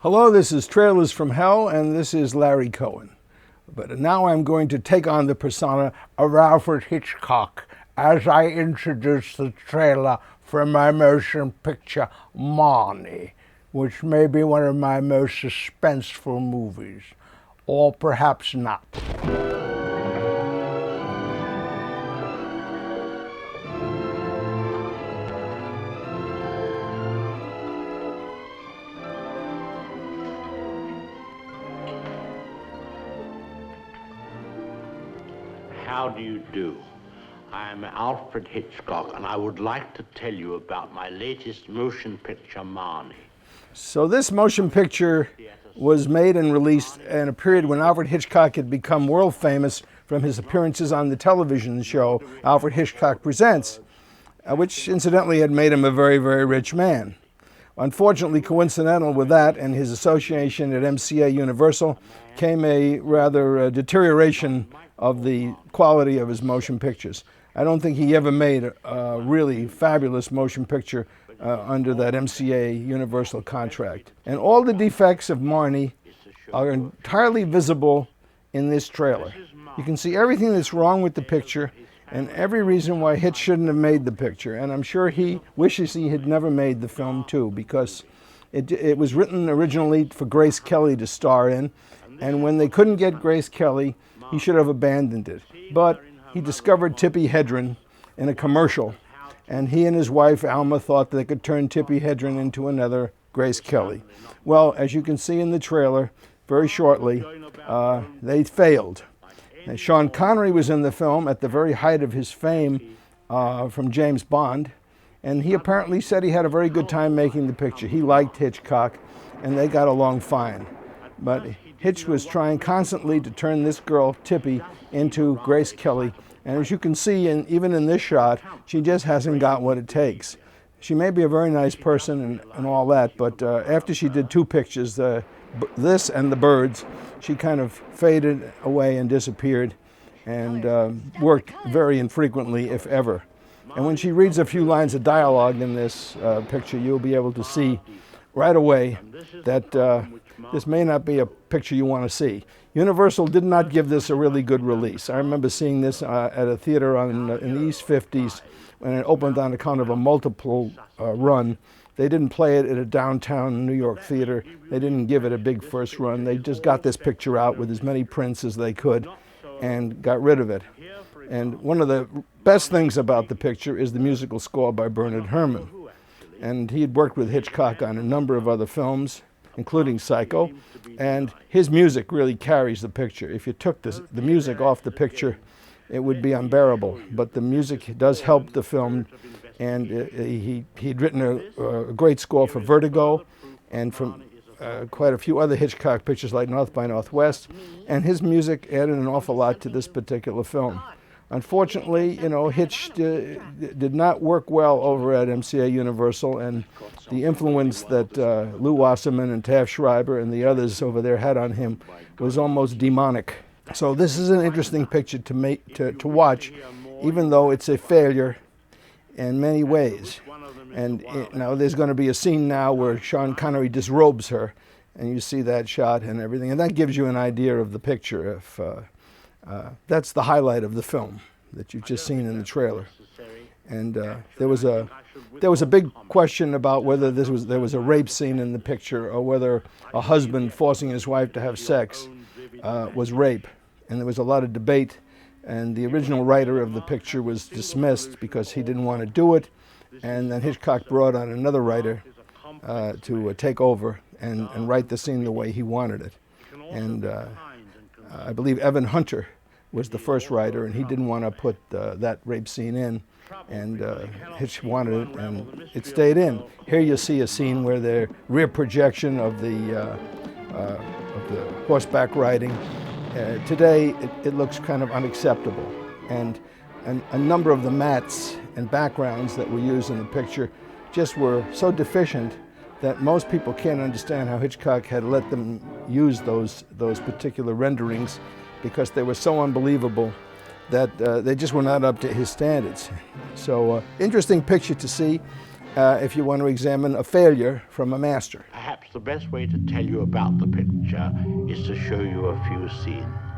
Hello, this is Trailers from Hell, and this is Larry Cohen. But now I'm going to take on the persona of Alfred Hitchcock as I introduce the trailer for my motion picture, MARNIE, which may be one of my most suspenseful movies, or perhaps not. How do you do? I'm Alfred Hitchcock, and I would like to tell you about my latest motion picture, MARNIE. So this motion picture was made and released in a period when Alfred Hitchcock had become world famous from his appearances on the television show Alfred Hitchcock Presents, which incidentally had made him a very, very rich man. Unfortunately, coincidental with that and his association at MCA Universal came a rather deterioration of the quality of his motion pictures. I don't think he ever made a really fabulous motion picture under that MCA Universal contract. And all the defects of MARNIE are entirely visible in this trailer. You can see everything that's wrong with the picture and every reason why Hitch shouldn't have made the picture. And I'm sure he wishes he had never made the film too, because it was written originally for Grace Kelly to star in, and when they couldn't get Grace Kelly, he should have abandoned it. But he discovered Tippi Hedren in a commercial, and he and his wife Alma thought they could turn Tippi Hedren into another Grace Kelly. Well, as you can see in the trailer, very shortly, they failed. And Sean Connery was in the film at the very height of his fame from James Bond, and he apparently said he had a very good time making the picture. He liked Hitchcock, and they got along fine. But Hitch was trying constantly to turn this girl, Tippi, into Grace Kelly. And as you can see, even in this shot, she just hasn't got what it takes. She may be a very nice person and all that, but after she did two pictures, this and the birds, she kind of faded away and disappeared and worked very infrequently, if ever. And when she reads a few lines of dialogue in this picture, you'll be able to see right away that this may not be a picture you want to see. Universal did not give this a really good release. I remember seeing this at a theater in the East 50s when it opened on account of a multiple run. They didn't play it at a downtown New York theater. They didn't give it a big first run. They just got this picture out with as many prints as they could and got rid of it. And one of the best things about the picture is the musical score by Bernard Herrmann. And he had worked with Hitchcock on a number of other films, including Psycho, and his music really carries the picture. If you took the music off the picture, it would be unbearable. But the music does help the film, and he'd written a great score for Vertigo and from quite a few other Hitchcock pictures like North by Northwest, and his music added an awful lot to this particular film. Unfortunately, Hitch did not work well over at MCA Universal, and the influence that Lew Wasserman and Taft Schreiber and the others over there had on him was almost demonic. So this is an interesting picture to watch, even though it's a failure in many ways. And now there's going to be a scene now where Sean Connery disrobes her, and you see that shot and everything, and that gives you an idea of the picture. If that's the highlight of the film that you've just seen in the trailer. And there was a big question about whether there was a rape scene in the picture, or whether a husband forcing his wife to have sex was rape. And there was a lot of debate, and the original writer of the picture was dismissed because he didn't want to do it, and then Hitchcock brought on another writer to take over and write the scene the way he wanted it. And I believe Evan Hunter was the first writer, and he didn't want to put that rape scene in, and Hitch wanted it, and it stayed in. Here you see a scene where the rear projection of the horseback riding. Today, it looks kind of unacceptable, and a number of the mats and backgrounds that were used in the picture just were so deficient that most people can't understand how Hitchcock had let them use those particular renderings, because they were so unbelievable that they just were not up to his standards. So interesting picture to see if you want to examine a failure from a master. perhaps the best way to tell you about the picture is to show you a few scenes.